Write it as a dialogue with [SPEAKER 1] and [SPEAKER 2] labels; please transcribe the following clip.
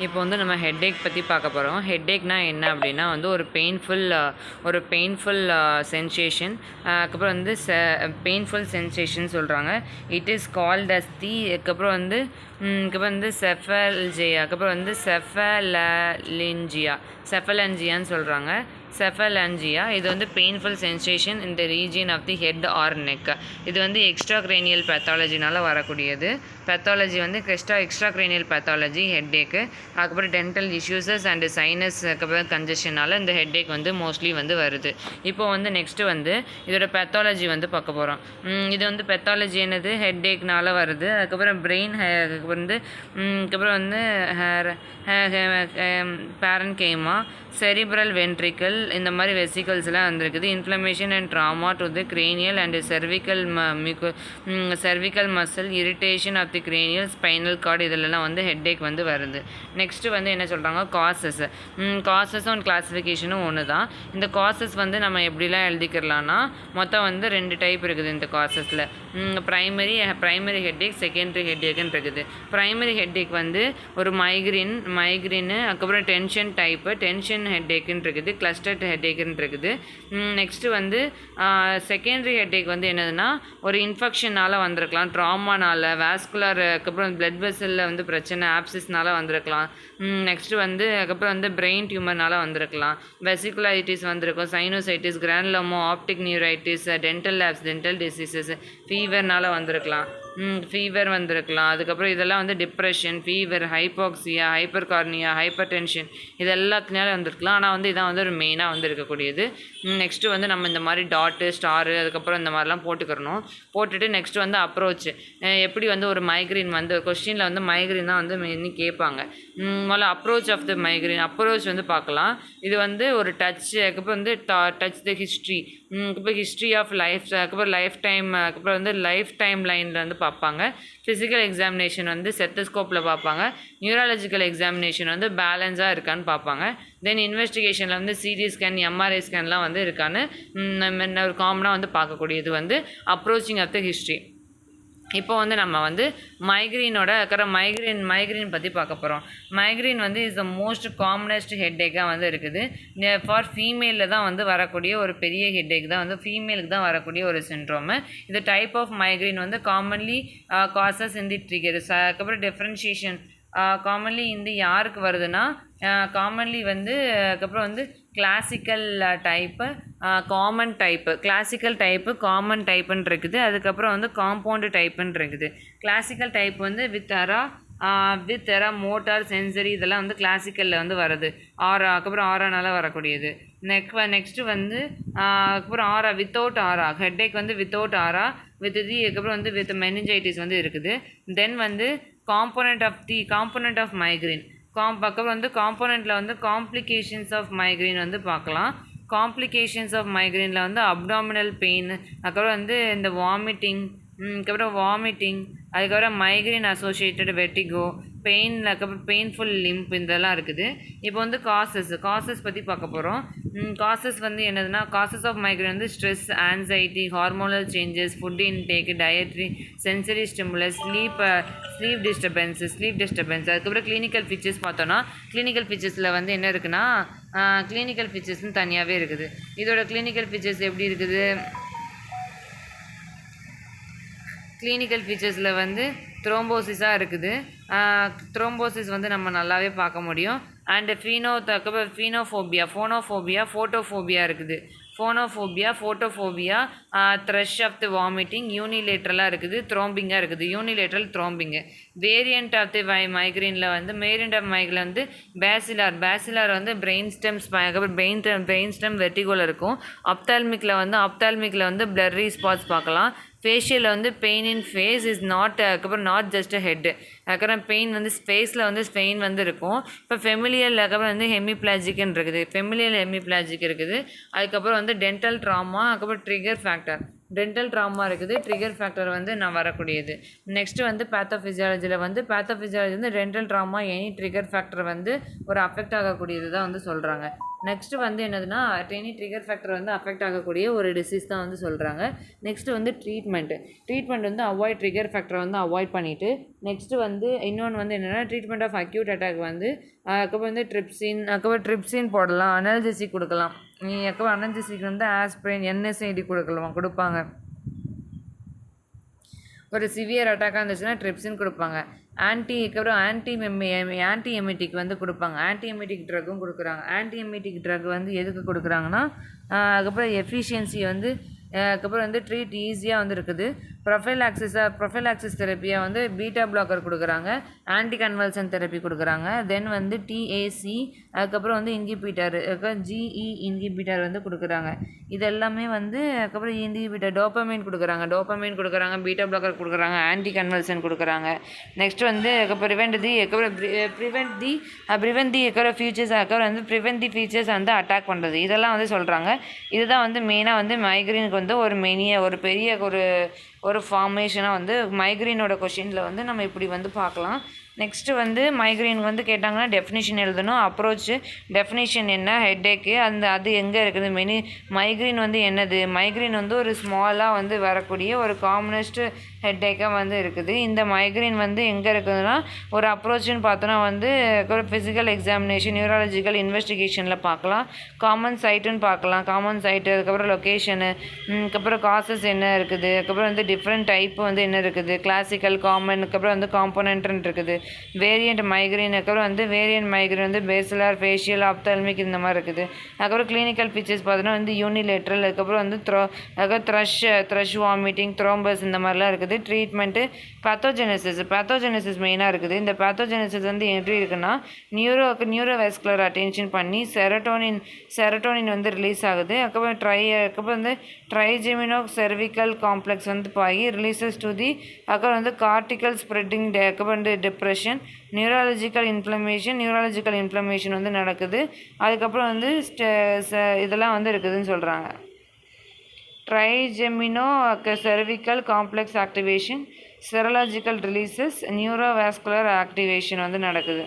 [SPEAKER 1] இப்போ வந்து நம்ம ஹெட்டேக் பற்றி பார்க்க போகிறோம். ஹெட்டேக்னா என்ன அப்படின்னா வந்து ஒரு பெயின்ஃபுல் சென்சேஷன். அதுக்கப்புறம் வந்து பெயின்ஃபுல் சென்சேஷன் சொல்கிறாங்க. It is called as the அதுக்கப்புறம் வந்து செஃபல்ஜியா அதுக்கப்புறம் வந்து செஃபலஞ்சியான்னு சொல்கிறாங்க. செஃபலஞ்சியா இது வந்து painful sensation in the region of the head or neck. இது வந்து எக்ஸ்ட்ரா கிரேனியல் பேத்தாலஜினால் வரக்கூடியது. பேத்தாலஜி வந்து எக்ஸ்ட்ரா கிரேனியல் பேத்தாலஜி ஹெட்டேக்கு. அதுக்கப்புறம் டென்டல் இஷ்யூஸஸ் அண்டு சைனஸ் அதுக்கப்புறம் கன்ஜஷனால் இந்த ஹெட்டேக் வந்து மோஸ்ட்லி வந்து வருது. இப்போ வந்து நெக்ஸ்ட்டு வந்து இதோட பேத்தாலஜி வந்து பார்க்க போகிறோம். இது வந்து பேத்தாலஜி என்னது ஹெட்டேக்னால வருது. அதுக்கப்புறம் பிரெயின் அதுக்கப்புறம் வந்து பேரன்கேமா செரிப்ரல் வென்ட்ரிக்கல் இந்த மாதிரி வெசிக்கல்ஸ்லாம் வந்துருக்குது. Inflammation and trauma to the cranial and cervical muscle irritation of the cranial spinal cord இதிலெல்லாம் வந்து ஹெட்டேக் வந்து வருது. நெக்ஸ்ட்டு வந்து என்ன சொல்கிறாங்க காசஸும் அண்ட் கிளாஸிஃபிகேஷனும் ஒன்று தான். இந்த காசஸ் வந்து நம்ம எப்படிலாம் எழுதிக்கிறலாம்னா மொத்தம் வந்து 2 டைப் இருக்குது இந்த காசஸில். ப்ரைமரி ஹெட்டேக் செகண்டரி ஹெட்டேக்குன்னு இருக்குது. ப்ரைமரி ஹெட்டேக் வந்து ஒரு மைக்ரேனு அதுக்கப்புறம் டென்ஷன் ஹெட்டேக்குன்னு இருக்குது. கிளஸ்டர்ட் ஹெட்டேக்குன்னு இருக்குது. நெக்ஸ்ட்டு வந்து செகண்டரி ஹெட்டேக் வந்து என்னதுன்னா ஒரு இன்ஃபெக்ஷனால் வந்திருக்கலாம், ட்ராமானால், வாஸ்குலர் அதுக்கப்புறம் பிளட் வெசலில் வந்து பிரச்சனை ஆப்சிஸ்னால் வந்திருக்கலாம். நெக்ஸ்ட்டு வந்து அதுக்கப்புறம் வந்து பிரெயின் டியூமர்னால் வந்திருக்கலாம், வெசிகுலைட்டிஸ் வந்திருக்கும், sinusitis, granuloma, optic neuritis, dental diseases, ஃபீவர்னால் வந்திருக்கலாம். ஃபீவர் வந்திருக்கலாம். அதுக்கப்புறம் இதெல்லாம் வந்து depression, fever, hypoxia, hypercapnia, hypertension இது எல்லாத்துனால வந்திருக்கலாம். ஆனால் வந்து இதான் வந்து ஒரு மெயினாக வந்து இருக்கக்கூடியது. நெக்ஸ்ட்டு வந்து நம்ம இந்த மாதிரி டாட்டு ஸ்டாரு அதுக்கப்புறம் இந்த மாதிரிலாம் போட்டுட்டு நெக்ஸ்ட்டு வந்து அப்ரோச் எப்படி வந்து ஒரு மைக்ரேன் வந்து கொஸ்டினில் வந்து மைக்ரேன் தான் வந்து மெயினாக கேட்பாங்க. முதல்ல approach of the migraine approach வந்து பார்க்கலாம். இது வந்து ஒரு அதுக்கப்புறம் வந்து டச் த ஹிஸ்ட்ரி, இப்போ ஹிஸ்ட்ரி ஆஃப் லைஃப், அதுக்கப்புறம் அதுக்கப்புறம் வந்து லைஃப் டைம் லைனில் வந்து பார்ப்பாங்க. ஃபிசிக்கல் எக்ஸாமினேஷன் வந்து செத்தஸ்கோப்பில் பார்ப்பாங்க. நியூராலஜிக்கல் எக்ஸாமினேஷன் வந்து பேலன்ஸாக இருக்கான்னு பார்ப்பாங்க. தென் இன்வெஸ்டிகேஷனில் வந்து சிடி ஸ்கேன், எம்ஆர்ஐ ஸ்கேன்லாம் வந்து இருக்கான்னு ஒரு காமனாக வந்து பார்க்கக்கூடியது வந்து அப்ரோச்சிங் ஆஃப் த ஹிஸ்ட்ரி. இப்போ வந்து நம்ம வந்து மைக்ரேன் பற்றி பார்க்க போகிறோம். மைக்ரேன் வந்து இஸ் த மோஸ்ட் காமனஸ்ட் ஹெட்டேக்காக வந்து இருக்குது. ஃபார் ஃபீமேலில் தான் வந்து வரக்கூடிய ஒரு பெரிய ஹெட்டேக் தான் வந்து ஃபீமேலுக்கு தான் வரக்கூடிய ஒரு சிண்ட்ரோமு. இந்த டைப் ஆஃப் மைக்ரேன் வந்து காமன்லி காசஸ் இந்த ட்ரிகர்ஸ். அதுக்கப்புறம் டிஃப்ரென்ஷியேஷன் காமன்லி இந்த யாருக்கு வருதுன்னா காமன்லி வந்து அதுக்கப்புறம் வந்து classical type, classical type, common டைப்புன்னு இருக்குது. அதுக்கப்புறம் வந்து காம்பவுண்டு டைப்புன்னு இருக்குது. கிளாசிக்கல் டைப் வந்து வித் எரா மோட்டார் சென்சரி இதெல்லாம் வந்து கிளாசிக்கலில் வந்து வருது. அதுக்கப்புறம் ஆரானால வரக்கூடியது. நெக்ஸ்ட்டு வந்து அதுக்கப்புறம் வித்தவுட் ஆரா ஹெட்டேக் வந்து வித்தவுட் ஆரா அதுக்கப்புறம் வந்து வித் மெனிஞ்சைட்டிஸ் வந்து இருக்குது. தென் வந்து காம்போனண்ட் ஆஃப் மைக்ரேன் அதுக்கப்புறம் வந்து காம்போனண்ட்டில் வந்து காம்ப்ளிகேஷன்ஸ் ஆஃப் மைக்ரேன் வந்து பார்க்கலாம். காம்ப்ளிகேஷன்ஸ் ஆஃப் மைக்ரேனில் வந்து அப்டாமினல் பெயின், அதுக்கப்புறம் வந்து இந்த வாமிட்டிங், அதுக்கப்புறம் மைக்ரேன் அசோசியேட்டட் வெர்டிகோ, அதுக்கப்புறம் பெயின்ஃபுல் லிம்ப் இதெல்லாம் இருக்குது. இப்போ வந்து காசஸ் பற்றி பார்க்க போகிறோம். காசஸ் வந்து என்னதுன்னா காசஸ் ஆஃப் மைக்ரேன் வந்து stress, anxiety, hormonal changes, food intake, dietary, sensory stimulus, sleep disturbance. அதுக்கப்புறம் கிளினிக்கல் ஃபீச்சர்ஸ் பார்த்தோன்னா கிளினிக்கல் ஃபீச்சர்ஸில் வந்து என்ன இருக்குன்னா கிளினிக்கல் ஃபீச்சர்ஸ்னு தனியாகவே இருக்குது. இதோட கிளினிக்கல் ஃபீச்சர்ஸ் எப்படி இருக்குது? கிளினிக்கல் ஃபீச்சர்ஸில் வந்து த்ரோம்போசிஸாக இருக்குது. த்ரோம்போசிஸ் வந்து நம்ம நல்லாவே பார்க்க முடியும். அண்டு ஃபோட்டோஃபோபியா இருக்குது. Photophobia thrash of the vomiting யூனிலேட்ரலாக இருக்குது. த்ரோம்பிங்காக இருக்குது. Unilateral throbbing. Variant of the மைக்ரேனில் வந்து வந்து பேசிலார் வந்து பிரெயின் ஸ்டெம் வெர்டிகோவில் இருக்கும். அப்தால்மிக்கில் வந்து பிளர்ரி ஸ்பாட்ஸ் பார்க்கலாம். ஃபேஷியலில் வந்து pain in face is not just head. அதுக்கப்புறம் பெயின் வந்து ஃபேஸில் வந்து பெயின் வந்து இருக்கும். இப்போ ஃபெமிலியல் அதுக்கப்புறம் வந்து ஹெமிப்ளாஜிக்னு இருக்குது. இருக்குது. அதுக்கப்புறம் வந்து டென்டல் ட்ராமா, அதுக்கப்புறம் ட்ரிகர் ஃபேக்டர். டென்டல் ட்ராமா இருக்குது, ட்ரிகர் ஃபேக்டர் வந்து நான் வரக்கூடியது. நெக்ஸ்ட்டு வந்து பேத்தோஃபிசியாலஜியில் வந்து பேத்தோஃபிசியாலஜி வந்து dental drama any trigger factor வந்து ஒரு அஃபெக்ட் ஆகக்கூடியது தான் வந்து சொல்கிறாங்க. நெக்ஸ்ட்டு வந்து என்னதுன்னா எனி ட்ரிகர் ஃபேக்டர் வந்து அஃபெக்ட் ஆகக்கூடிய ஒரு டிசீஸ் தான் வந்து சொல்கிறாங்க. நெக்ஸ்ட்டு வந்து ட்ரீட்மெண்ட் வந்து அவாய்ட் ட்ரிகர் ஃபேக்டரை வந்து அவாய்ட் பண்ணிவிட்டு நெக்ஸ்ட்டு வந்து இன்னொன்று வந்து என்னென்னா ட்ரீட்மெண்ட் ஆஃப் அக்யூட் அட்டாக் வந்து அதுக்கப்புறம் வந்து ட்ரிப்சின் போடலாம், அனல்ஜெசிக் கொடுக்கலாம். அதுக்கப்புறம் அனல்ஜெசிக் வந்து ஆஸ்பிரின் என்எஸ்ஐடி கொடுப்பாங்க. ஒரு சிவியர் அட்டாக்காக இருந்துச்சுன்னா ட்ரிப்சின் கொடுப்பாங்க. ஆன்டி எமிட்டிக் வந்து கொடுப்பாங்க. ஆன்டி எமிட்டிக் ட்ரக்கும் கொடுக்குறாங்க. ஆன்டி எமிட்டிக் ட்ரக் வந்து எதுக்கு கொடுக்குறாங்கன்னா அதுக்கப்புறம் எஃபிஷியன்சி வந்து அதுக்கப்புறம் வந்து ட்ரீட் ஈஸியாக வந்து இருக்குது. ப்ரொஃபைலாக்சிஸ் தெரப்பியாக வந்து பீட்டா பிளாக்கர் கொடுக்குறாங்க, ஆன்டி கன்வல்சன் தெரப்பி கொடுக்குறாங்க. தென் வந்து டிஏசி அதுக்கப்புறம் வந்து இன்ஹிபிட்டர் ஜிஇ இன்ஹிபிட்டர் வந்து கொடுக்குறாங்க. இது எல்லாமே வந்து அதுக்கப்புறம் இன்ஹிபிட்டர் டோபமைன் கொடுக்குறாங்க, பீட்டா பிளாக்கர் கொடுக்குறாங்க, ஆன்டி கன்வல்சன் கொடுக்குறாங்க. நெக்ஸ்ட் வந்து ப்ரிவென்ட் தி ஃபீச்சர்ஸ் வந்து அட்டாக் பண்ணுறது, இதெல்லாம் வந்து சொல்கிறாங்க. இதுதான் வந்து மெயினாக வந்து மைக்ரேனுக்கு வந்து ஒரு பெரிய ஒரு ஃபார்மேஷனாக வந்து மைக்ரேனோட கொஷினில் வந்து நம்ம இப்படி வந்து பார்க்கலாம். நெக்ஸ்ட்டு வந்து மைக்ரேன் வந்து கேட்டாங்கன்னா டெஃபினிஷன் எழுதணும். டெஃபினிஷன் என்ன, ஹெட்டேக்கு அது எங்கே இருக்குது, மைக்ரேன் வந்து என்னது, மைக்ரேன் வந்து ஒரு ஸ்மாலாக வந்து வரக்கூடிய ஒரு காமனஸ்ட் ஹெட்டேக்காக வந்து இருக்குது. இந்த மைக்ரேன் வந்து எங்கே இருக்குதுன்னா ஒரு அப்ரோச்சுன்னு பார்த்தோன்னா வந்து ஒரு ஃபிசிக்கல் எக்ஸாமினேஷன் நியூராலஜிக்கல் இன்வெஸ்டிகேஷனில் பார்க்கலாம். காமன் சைட்டுன்னு பார்க்கலாம். அதுக்கப்புறம் லொக்கேஷனு, அதுக்கப்புறம் காசஸ் என்ன இருக்குது, அதுக்கப்புறம் வந்து டிஃப்ரெண்ட் டைப் வந்து என்ன இருக்குது, கிளாசிக்கல் காமன், அதுக்கப்புறம் வந்து காம்போனன்ட்னு இருக்குது. வேரியண்ட் மைக்ரேன் வந்து பேசலார், ஃபேஷியல், ஆப்தால்மிக் இந்த மாதிரி இருக்குது. அதுக்கப்புறம் கிளினிக்கல் ஃபீச்சர்ஸ் பார்த்தோன்னா வந்து யூனிலேட்ரல், அதுக்கப்புறம் வந்து த்ரஷ் வாமிட்டிங், த்ரோம்பஸ் இந்த மாதிரிலாம் இருக்குது. ட்ரீட்மெண்ட்டு பேத்தோஜெனசிஸ் மெயினாக இருக்குது. இந்த பேத்தோஜெனசிஸ் வந்து எப்படி இருக்குன்னா நியூரோவாஸ்குலர் அட்டென்ஷன் பண்ணி செரட்டோனின் வந்து ரிலீஸ் ஆகுது. அதுக்கப்புறம் வந்து ட்ரைஜெமினோ செர்விக்கல் காம்ப்ளெக்ஸ் வந்து பாகி ரிலீசஸ் டு தி அதுக்கப்புறம் வந்து கார்டிக்கல் ஸ்ப்ரெட்டிங், அதுக்கப்புறம் வந்து டிப்ரெஷன், நியூராலஜிக்கல் இன்ஃப்ளமேஷன் வந்து நடக்குது. அதுக்கப்புறம் வந்து இதெல்லாம் வந்து இருக்குதுன்னு சொல்கிறாங்க. Trigemino cervical complex activation, serological releases, neurovascular activation வந்து நடக்குது.